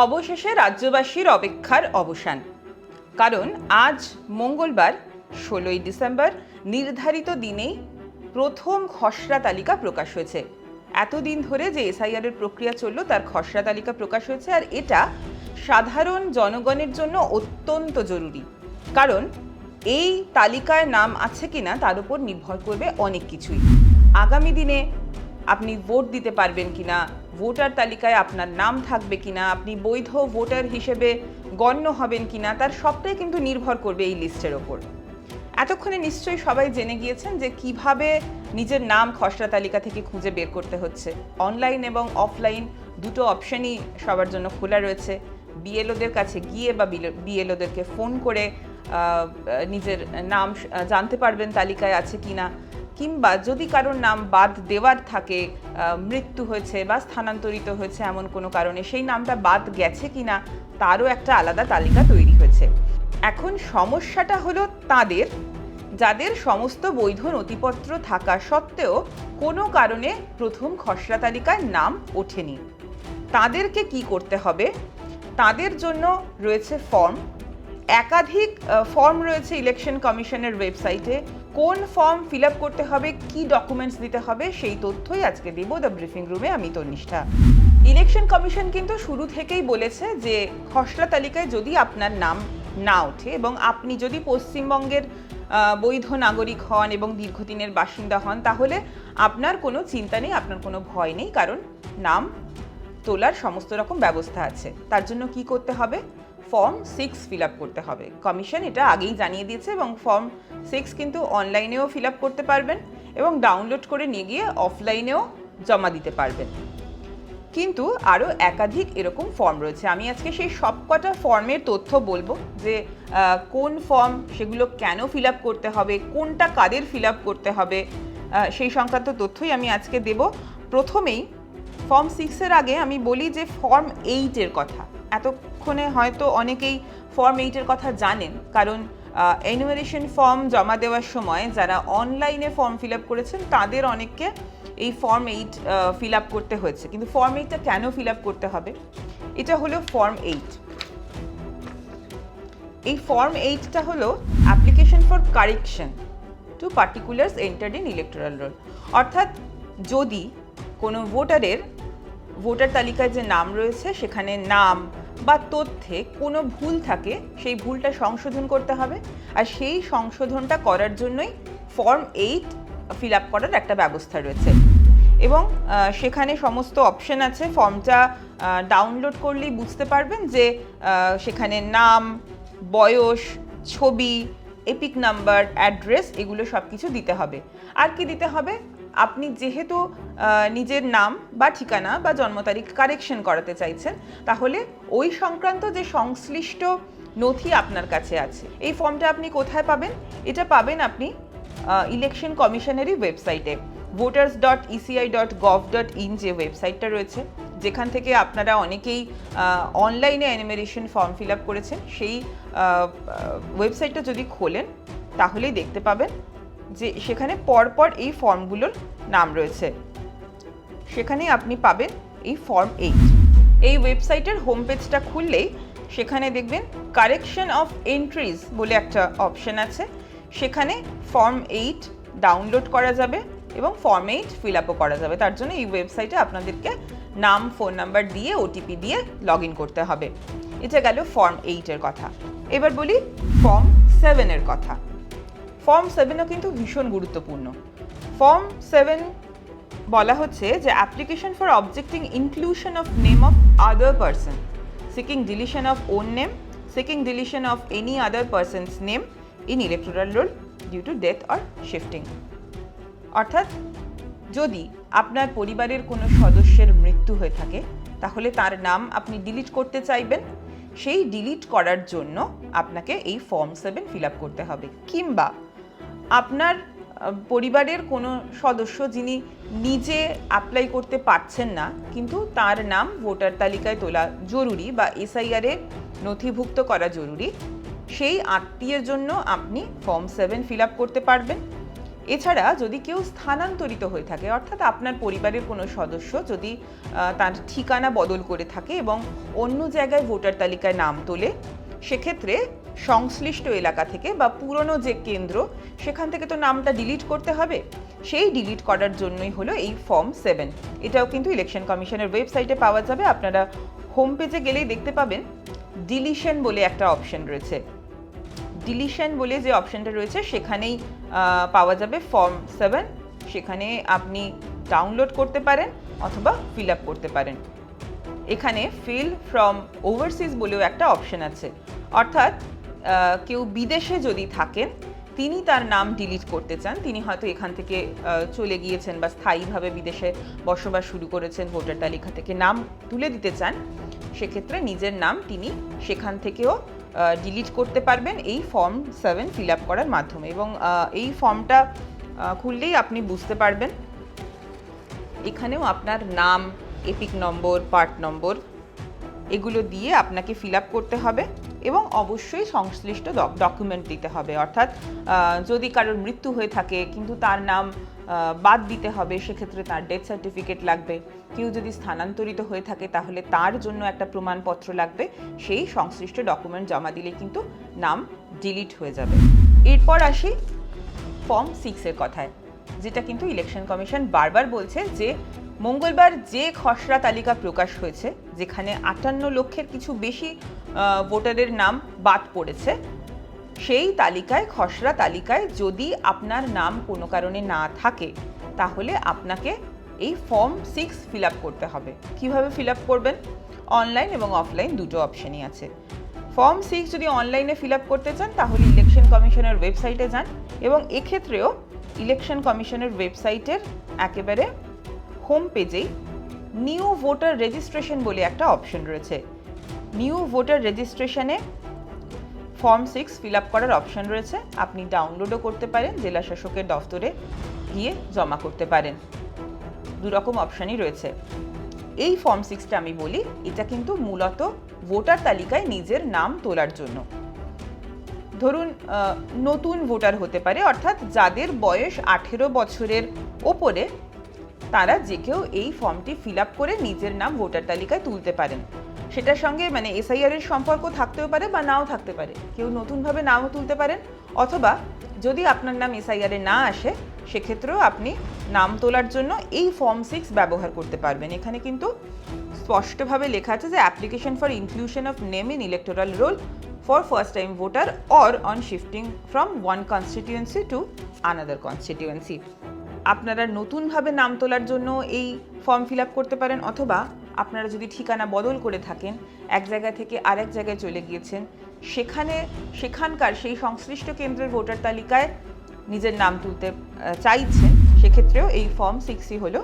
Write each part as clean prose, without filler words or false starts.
অবশেষে রাজ্যবাসীর অপেক্ষার অবসান। কারণ আজ মঙ্গলবার 16ই ডিসেম্বর নির্ধারিত দিনেই প্রথম খসড়া তালিকা প্রকাশ হয়েছে। এতদিন ধরে যে এসআইআর এর প্রক্রিয়া চলল তার খসড়া তালিকা প্রকাশ হয়েছে, আর এটা সাধারণ জনগণের জন্য অত্যন্ত জরুরি। কারণ এই তালিকায় নাম আছে কিনা তার উপর নির্ভর করবে অনেক কিছুই। আগামী দিনে আপনি ভোট দিতে পারবেন কিনা, ভোটার তালিকায় আপনার নাম থাকবে কিনা, আপনি বৈধ ভোটার হিসেবে গণ্য হবেন কিনা, তার সবটাই কিন্তু নির্ভর করবে এই লিস্টের ওপর। এতক্ষণে নিশ্চয়ই সবাই জেনে গিয়েছেন যে কিভাবে নিজের নাম খসড়া তালিকা থেকে খুঁজে বের করতে হচ্ছে। অনলাইন এবং অফলাইন দুটো অপশনই সবার জন্য খোলা রয়েছে। বিএলওদের কাছে গিয়ে বা বিএলওদেরকে ফোন করে নিজের নাম জানতে পারবেন তালিকায় আছে কিনা, কিংবা যদি কারোর নাম বাদ দেওয়ার থাকে, মৃত্যু হয়েছে বা স্থানান্তরিত হয়েছে এমন কোনো কারণে সেই নামটা বাদ গেছে কিনা তারও একটা আলাদা তালিকা তৈরি হয়েছে। এখন সমস্যাটা হলো তাদের, যাদের সমস্ত বৈধ নথিপত্র থাকা সত্ত্বেও কোনো কারণে প্রথম খসড়া তালিকায় নাম ওঠেনি। তাদেরকে কি করতে হবে? তাদের জন্য রয়েছে ফর্ম, একাধিক ফর্ম রয়েছে ইলেকশন কমিশনের ওয়েবসাইটে। কোন ফর্ম ফিল আপ করতে হবে, কি ডকুমেন্টস দিতে হবে, সেই তথ্যই আজকে দেব দ্য ব্রিফিং রুমে। আমি তনিষ্ঠা। ইলেকশন কমিশন কিন্তু শুরু থেকেই বলেছে যে খসড়া তালিকায় যদি আপনার নাম না ওঠে এবং আপনি যদি পশ্চিমবঙ্গের বৈধ নাগরিক হন এবং দীর্ঘদিনের বাসিন্দা হন, তাহলে আপনার কোনো চিন্তা নেই, আপনার কোনো ভয় নেই, কারণ নাম তোলার সমস্ত রকম ব্যবস্থা আছে। তার জন্য কি করতে হবে? ফর্ম 6 ফিল আপ করতে হবে। কমিশন এটা আগেই জানিয়ে দিয়েছে এবং ফর্ম 6 কিন্তু অনলাইনেও ফিল আপ করতে পারবেন এবং ডাউনলোড করে নিয়ে গিয়ে অফলাইনেও জমা দিতে পারবেন। কিন্তু আরও একাধিক এরকম ফর্ম রয়েছে। আমি আজকে সেই সবকটা ফর্মের তথ্য বলবো, যে কোন ফর্ম, সেগুলো কেন ফিল আপ করতে হবে, কোনটা কাদের ফিল আপ করতে হবে, সেই সংক্রান্ত তথ্যই আমি আজকে দেব। প্রথমেই ফর্ম 6-এর আগে আমি বলি যে ফর্ম 8-এর কথা। এতক্ষণে হয়তো অনেকেই ফর্ম 8-এর কথা জানেন, কারণ এনুমারেশন ফর্ম জমা দেওয়ার সময় যারা অনলাইনে ফর্ম ফিল আপ করেছেন তাদের অনেককে এই ফর্ম 8 ফিল আপ করতে হয়েছে। কিন্তু ফর্ম 8টা কেন ফিল আপ করতে হবে? এটা হলো ফর্ম 8। এই ফর্ম 8টা হলো application for correction to particulars entered in electoral roll. অর্থাৎ যদি কোনো ভোটার তালিকায় যে নাম রয়েছে সেখানে নাম বা তথ্যে কোনো ভুল থাকে, সেই ভুলটা সংশোধন করতে হবে, আর সেই সংশোধনটা করার জন্যই ফর্ম 8 ফিল আপ করার একটা ব্যবস্থা রয়েছে। এবং সেখানে সমস্ত অপশন আছে। ফর্মটা ডাউনলোড করলেই বুঝতে পারবেন যে সেখানে নাম, বয়স, ছবি, এপিক নাম্বার, অ্যাড্রেস, এগুলো সব কিছু দিতে হবে। আর কি দিতে হবে? আপনি যেহেতু নিজের নাম বা ঠিকানা বা জন্ম তারিখ কারেকশন করাতে চাইছেন, তাহলে ওই সংক্রান্ত যে সংশ্লিষ্ট নথি আপনার কাছে আছে, এই ফর্মটা আপনি কোথায় পাবেন? এটা পাবেন আপনি ইলেকশন কমিশনেরই ওয়েবসাইটে, voters.eci.gov.in যে ওয়েবসাইটটা রয়েছে, যেখান থেকে আপনারা অনেকেই অনলাইনে এনুমারেশন ফর্ম ফিল আপ করেছেন। সেই ওয়েবসাইটটা যদি খোলেন তাহলেই দেখতে পাবেন যে সেখানে পরপর এই ফর্মগুলোর নাম রয়েছে। সেখানে আপনি পাবেন এই ফর্ম 8। এই ওয়েবসাইটের হোম পেজটা খুললেই সেখানে দেখবেন কারেকশন অফ এন্ট্রিজ বলে একটা অপশন আছে। সেখানে ফর্ম 8 ডাউনলোড করা যাবে এবং ফর্ম 8 ফিল আপও করা যাবে। তার জন্য এই ওয়েবসাইটে আপনাদেরকে নাম, ফোন নাম্বার দিয়ে, ওটিপি দিয়ে লগ ইন করতে হবে। এটা গেল ফর্ম 8-এর কথা। এবার বলি ফর্ম 7-এর কথা। ফর্ম 7ও কিন্তু ভীষণ গুরুত্বপূর্ণ। ফর্ম 7 বলা হচ্ছে যে application for objecting inclusion of name of other person seeking deletion of own name, seeking deletion of any other person's name in electoral roll due to death or shifting. অর্থাৎ যদি আপনার পরিবারের কোনো সদস্যের মৃত্যু হয়ে থাকে, তাহলে তার নাম আপনি ডিলিট করতে চাইবেন, সেই ডিলিট করার জন্য আপনাকে এই ফর্ম 7 ফিল আপ করতে হবে। কিংবা আপনার পরিবারের কোনো সদস্য যিনি নিজে অ্যাপ্লাই করতে পারছেন না, কিন্তু তার নাম ভোটার তালিকায় তোলা জরুরি বা এসআইআরে নথিভুক্ত করা জরুরি, সেই আত্মীয়ের জন্য আপনি ফর্ম 7 ফিল আপ করতে পারবেন। এছাড়া যদি কেউ স্থানান্তরিত হয়ে থাকে, অর্থাৎ আপনার পরিবারের কোনো সদস্য যদি তার ঠিকানা বদল করে থাকে এবং অন্য জায়গায় ভোটার তালিকায় নাম তোলে, সেক্ষেত্রে সংশ্লিষ্ট এলাকা থেকে বা পুরনো যে কেন্দ্র সেখান থেকে তো নামটা ডিলিট করতে হবে। সেই ডিলিট করার জন্যই হলো এই ফর্ম 7। এটাও কিন্তু ইলেকশন কমিশনের ওয়েবসাইটে পাওয়া যাবে। আপনারা হোম পেজে গেলেই দেখতে পাবেন ডিলিশন বলে একটা অপশন রয়েছে। ডিলিশন বলে যে অপশনটা রয়েছে সেখানেই পাওয়া যাবে ফর্ম 7। সেখানে আপনি ডাউনলোড করতে পারেন অথবা ফিল আপ করতে পারেন। এখানে ফিল ফ্রম ওভারসিজ বলেও একটা অপশন আছে, অর্থাৎ কেউ বিদেশে যদি থাকেন, তিনি তার নাম ডিলিট করতে চান, তিনি হয়তো এখান থেকে চলে গিয়েছেন বা স্থায়ীভাবে বিদেশে বসবাস শুরু করেছেন, ভোটার তালিকা থেকে নাম তুলে দিতে চান, সেক্ষেত্রে নিজের নাম তিনি সেখান থেকেও ডিলিট করতে পারবেন এই ফর্ম 7 ফিল আপ করার মাধ্যমে। এবং এই ফর্মটা খুললেই আপনি বুঝতে পারবেন এখানেও আপনার নাম, এপিক নম্বর, পার্ট নম্বর এগুলো দিয়ে আপনাকে ফিল আপ করতে হবে এবং অবশ্যই সংশ্লিষ্ট ডকুমেন্ট দিতে হবে। অর্থাৎ যদি কারোর মৃত্যু হয়ে থাকে কিন্তু তার নাম বাদ দিতে হবে, সেক্ষেত্রে তার ডেথ সার্টিফিকেট লাগবে। কেউ যদি স্থানান্তরিত হয়ে থাকে তাহলে তার জন্য একটা প্রমাণপত্র লাগবে। সেই সংশ্লিষ্ট ডকুমেন্ট জমা দিলে কিন্তু নাম ডিলিট হয়ে যাবে। এরপর আসি ফর্ম 6 এর কথায়, যেটা কিন্তু ইলেকশন কমিশন বারবার বলছে যে মঙ্গলবার যে খসড়া তালিকা প্রকাশ হয়েছে, যেখানে 58 লক্ষের কিছু বেশি ভোটারের নাম বাদ পড়েছে, সেই তালিকায়, খসড়া তালিকায় যদি আপনার নাম কোনো কারণে না থাকে তাহলে আপনাকে এই ফর্ম 6 ফিল আপ করতে হবে। কিভাবে ফিল আপ করবেন? অনলাইন এবং অফলাইন দুটো অপশনই আছে। ফর্ম 6 যদি অনলাইনে ফিল আপ করতে চান তাহলে ইলেকশন কমিশনের ওয়েবসাইটে যান এবং এক্ষেত্রেও ইলেকশন কমিশনের ওয়েবসাইটের একেবারে হোম পেজেই নিউ ভোটার রেজিস্ট্রেশন বলে একটা অপশন রয়েছে। নিউ ভোটার রেজিস্ট্রেশনে ফর্ম 6 ফিল আপ করার অপশন রয়েছে। আপনি ডাউনলোডও করতে পারেন, জেলা শাসকের দফতরে গিয়ে জমা করতে পারেন। দুরকম অপশনই রয়েছে। এই ফর্ম 6টা আমি বলি, এটা কিন্তু মূলত ভোটার তালিকায় নিজের নাম তোলার জন্য। ধরুন নতুন ভোটার হতে পারে, অর্থাৎ যাদের বয়স 18 বছরের ওপরে, তারা যে কেউ এই ফর্মটি ফিল আপ করে নিজের নাম ভোটার তালিকায় তুলতে পারেন। সেটার সঙ্গে মানে এসআইআর এর সম্পর্ক থাকতেও পারে বা নাও থাকতে পারে। কেউ নতুনভাবে নামও তুলতে পারেন, অথবা যদি আপনার নাম এসআইআর এ না আসে সেক্ষেত্রেও আপনি নাম তোলার জন্য এই ফর্ম 6 ব্যবহার করতে পারবেন। এখানে কিন্তু স্পষ্টভাবে লেখা আছে যে application for inclusion of name in electoral role for first time voter or on shifting from one constituency to another constituency। আপনারা নতুনভাবে নাম তোলার জন্য এই ফর্ম ফিল আপ করতে পারেন, অথবা আপনারা যদি ঠিকানা বদল করে থাকেন, এক জায়গা থেকে আরেক জায়গায় চলে গিয়েছেন, সেখানকার সেই সংশ্লিষ্ট কেন্দ্রের ভোটার তালিকায় নিজের নাম তুলতে চাইছেন, সেক্ষেত্রেও এই ফর্ম 6ই হলো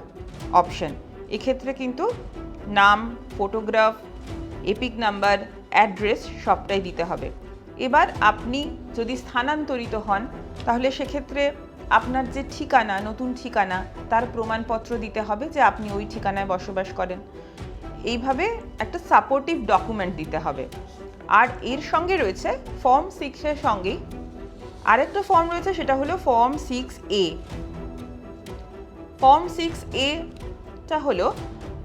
অপশন। এক্ষেত্রে কিন্তু নাম, ফটোগ্রাফ, এপিক নাম্বার, অ্যাড্রেস সবটাই দিতে হবে। এবার আপনি যদি স্থানান্তরিত হন তাহলে সেক্ষেত্রে আপনার যে ঠিকানা, নতুন ঠিকানা, তার প্রমাণপত্র দিতে হবে যে আপনি ওই ঠিকানায় বসবাস করেন। এইভাবে একটা সাপোর্টিভ ডকুমেন্ট দিতে হবে। আর এর সঙ্গে রয়েছে ফর্ম 6-এর সঙ্গেই আরেকটা ফর্ম রয়েছে, সেটা হলো ফর্ম 6A। ফর্ম 6A-টা হলো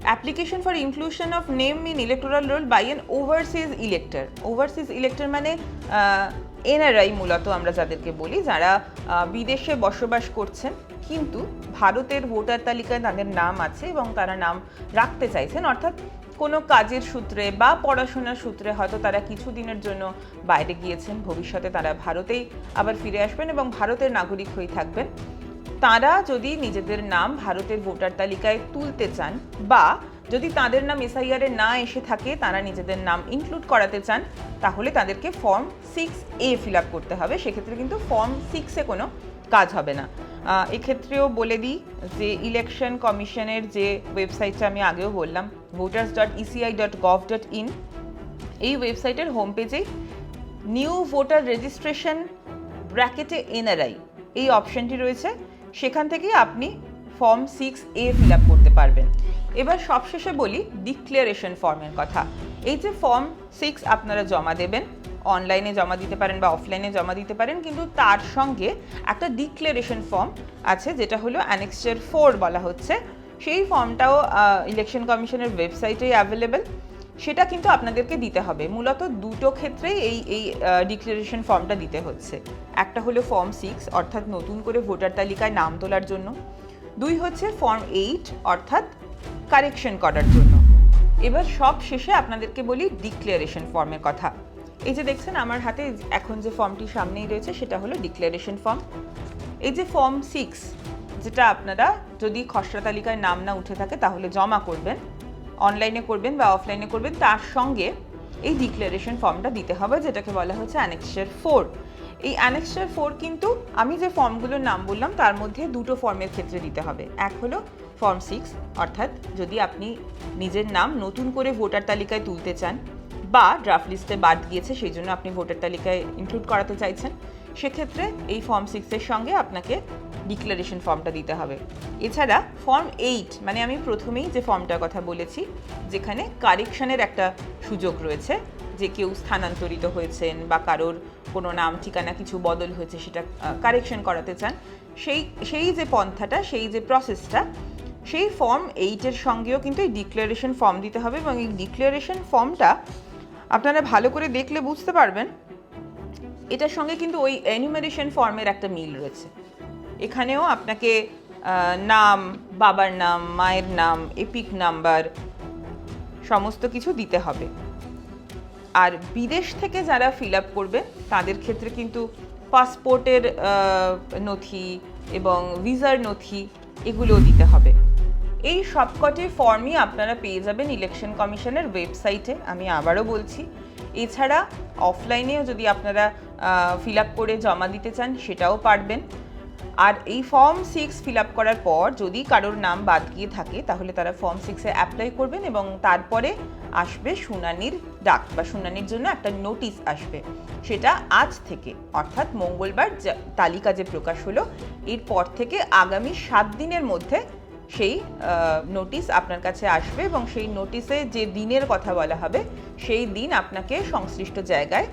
application for inclusion of name in electoral roll by an overseas elector. Overseas elector মানে এনআরআই মূলত আমরা যাদেরকে বলি, যারা বিদেশে বসবাস করছেন কিন্তু ভারতের ভোটার তালিকায় তাদের নাম আছে এবং তারা নাম রাখতে চাইছেন, অর্থাৎ কোনো কাজের সূত্রে বা পড়াশোনার সূত্রে হয়তো তারা কিছুদিনের জন্য বাইরে গিয়েছেন, ভবিষ্যতে তারা ভারতেই আবার ফিরে আসবেন এবং ভারতের নাগরিক হয়ে থাকবেন। তারা যদি নিজেদের নাম ভারতের ভোটার তালিকায় তুলতে চান বা যদি তাদের নাম এসআইআর এ না এসে থাকে, তারা নিজেদের নাম ইনক্লুড করাতে চান, তাহলে তাদেরকে ফর্ম 6A ফিল আপ করতে হবে। সেক্ষেত্রে কিন্তু ফর্ম 6-এ কোনো কাজ হবে না। এক্ষেত্রেও বলে দিই যে ইলেকশন কমিশনের যে ওয়েবসাইটটা আমি আগেও বললাম, voters.eci.gov.in, এই ওয়েবসাইটের হোম পেজেই নিউ ভোটার রেজিস্ট্রেশন ব্র্যাকেটে এনআরআই এই অপশনটি রয়েছে। সেখান থেকেই আপনি ফর্ম 6A ফিল আপ করতে পারবেন। এবার সবশেষে বলি ডিক্লারেশন ফর্মের কথা। এই যে ফর্ম 6 আপনারা জমা দেবেন, অনলাইনে জমা দিতে পারেন বা অফলাইনে জমা দিতে পারেন, কিন্তু তার সঙ্গে একটা ডিক্লারেশন ফর্ম আছে যেটা হলো অ্যানেক্সার 4 বলা হচ্ছে। সেই ফর্মটাও ইলেকশন কমিশনের ওয়েবসাইটেই অ্যাভেলেবেল, সেটা কিন্তু আপনাদেরকে দিতে হবে। মূলত দুটো ক্ষেত্রেই এই ডিক্লারেশন ফর্মটা দিতে হচ্ছে। একটা হলো ফর্ম 6 অর্থাৎ নতুন করে ভোটার তালিকায় নাম তোলার জন্য, 2 হচ্ছে ফর্ম 8 অর্থাৎ কারেকশন করার জন্য। এবার সব শেষে আপনাদেরকে বলি ডিক্লারেশন ফর্মের কথা। এই যে দেখছেন আমার হাতে এখন যে ফর্মটি সামনেই রয়েছে সেটা হলো ডিক্লারেশন ফর্ম। এই যে ফর্ম 6 যেটা আপনারা যদি খসড়া তালিকায় নাম না উঠে থাকে তাহলে জমা করবেন, অনলাইনে করবেন বা অফলাইনে করবেন, তার সঙ্গে এই ডিক্লারেশন ফর্মটা দিতে হবে যেটাকে বলা হচ্ছে অ্যানেক্সার 4। এই অ্যানেক্সার 4 কিন্তু আমি যে ফর্মগুলোর নাম বললাম তার মধ্যে দুটো ফর্মের ক্ষেত্রে দিতে হবে। এক হলো ফর্ম 6 অর্থাৎ যদি আপনি নিজের নাম নতুন করে ভোটার তালিকায় তুলতে চান বা ড্রাফট লিস্টে বাদ গিয়েছে সেই জন্য আপনি ভোটার তালিকায় ইনক্লুড করাতে চাইছেন, সেক্ষেত্রে এই ফর্ম 6-এর সঙ্গে আপনাকে ডিক্লারেশন ফর্মটা দিতে হবে। এছাড়া ফর্ম 8 মানে আমি প্রথমেই যে ফর্মটার কথা বলেছি, যেখানে কারেকশনের একটা সুযোগ রয়েছে, যে কেউ স্থানান্তরিত হয়েছেন বা কারোর কোনো নাম ঠিকানা কিছু বদল হয়েছে সেটা কারেকশন করাতে চান, সেই যে পন্থাটা, সেই যে প্রসেসটা, সেই ফর্ম 8-এর সঙ্গেও কিন্তু এই ডিক্লারেশন ফর্ম দিতে হবে। এবং এই ডিক্লারেশন ফর্মটা আপনারা ভালো করে দেখলে বুঝতে পারবেন এটার সঙ্গে কিন্তু ওই এনুমারেশন ফর্মের একটা মিল রয়েছে। এখানেও আপনাকে নাম, বাবার নাম, মায়ের নাম, এপিক নাম্বার সমস্ত কিছু দিতে হবে। আর বিদেশ থেকে যারা ফিল আপ করবেন তাদের ক্ষেত্রে কিন্তু পাসপোর্টের নথি এবং ভিসার নথি এগুলোও দিতে হবে। এই সবকটি ফর্মই আপনারা পেয়ে যাবেন ইলেকশন কমিশনের ওয়েবসাইটে, আমি আবারও বলছি। এছাড়া অফলাইনেও যদি আপনারা ফিল আপ করে জমা দিতে চান সেটাও পারবেন। আর এই ফর্ম 6 ফিল আপ করার পর যদি কারোর নাম বাদ গিয়ে থাকে তাহলে তারা ফর্ম 6-এ অ্যাপ্লাই করবেন এবং তারপরে আসবে শুনানির ডাক বা শুনানির জন্য একটা নোটিশ আসবে। সেটা আজ থেকে অর্থাৎ মঙ্গলবার তালিকা যে প্রকাশ হলো এরপর থেকে আগামী 7 দিনের মধ্যে সেই নোটিশ আপনার কাছে আসবে এবং সেই নোটিশে যে দিনের কথা বলা হবে সেই দিন আপনাকে সংশ্লিষ্ট জায়গায়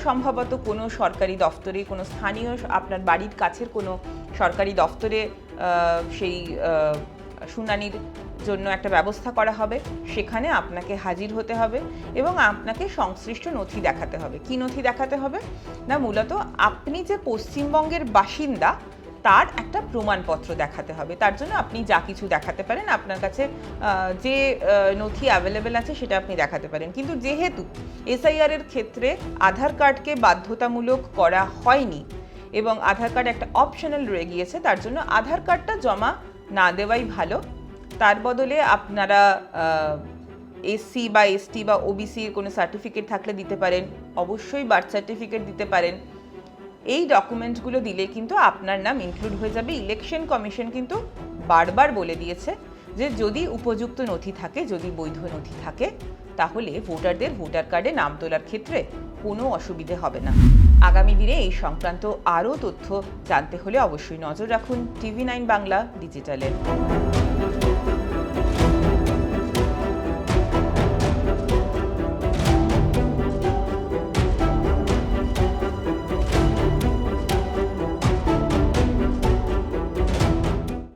সম্ভবত কোনো সরকারি দফতরে, কোনো স্থানীয় আপনার বাড়ির কাছের কোনো সরকারি দফতরে সেই শুনানির জন্য একটা ব্যবস্থা করা হবে। সেখানে আপনাকে হাজির হতে হবে এবং আপনাকে সংশ্লিষ্ট নথি দেখাতে হবে। কী নথি দেখাতে হবে না, মূলত আপনি যে পশ্চিমবঙ্গের বাসিন্দা তার একটা প্রমাণপত্র দেখাতে হবে। তার জন্য আপনি যা কিছু দেখাতে পারেন, আপনার কাছে যে নথি অ্যাভেলেবেল আছে সেটা আপনি দেখাতে পারেন। কিন্তু যেহেতু এসআইআর-এর ক্ষেত্রে আধার কার্ডকে বাধ্যতামূলক করা হয়নি এবং আধার কার্ড একটা অপশনাল রয়ে গিয়েছে, তার জন্য আধার কার্ডটা জমা না দেওয়াই ভালো। তার বদলে আপনারা এসসি বা এসটি বা ওবিসির কোনো সার্টিফিকেট থাকলে দিতে পারেন, অবশ্যই বার্থ সার্টিফিকেট দিতে পারেন। এই ডকুমেন্টসগুলো দিলে কিন্তু আপনার নাম ইনক্লুড হয়ে যাবে। ইলেকশন কমিশন কিন্তু বারবার বলে দিয়েছে যে যদি উপযুক্ত নথি থাকে, যদি বৈধ নথি থাকে, তাহলে ভোটারদের ভোটার কার্ডে নাম তোলার ক্ষেত্রে কোনো অসুবিধে হবে না। আগামী দিনে এই সংক্রান্ত আরও তথ্য জানতে হলে অবশ্যই নজর রাখুন TV9 বাংলা ডিজিটালের।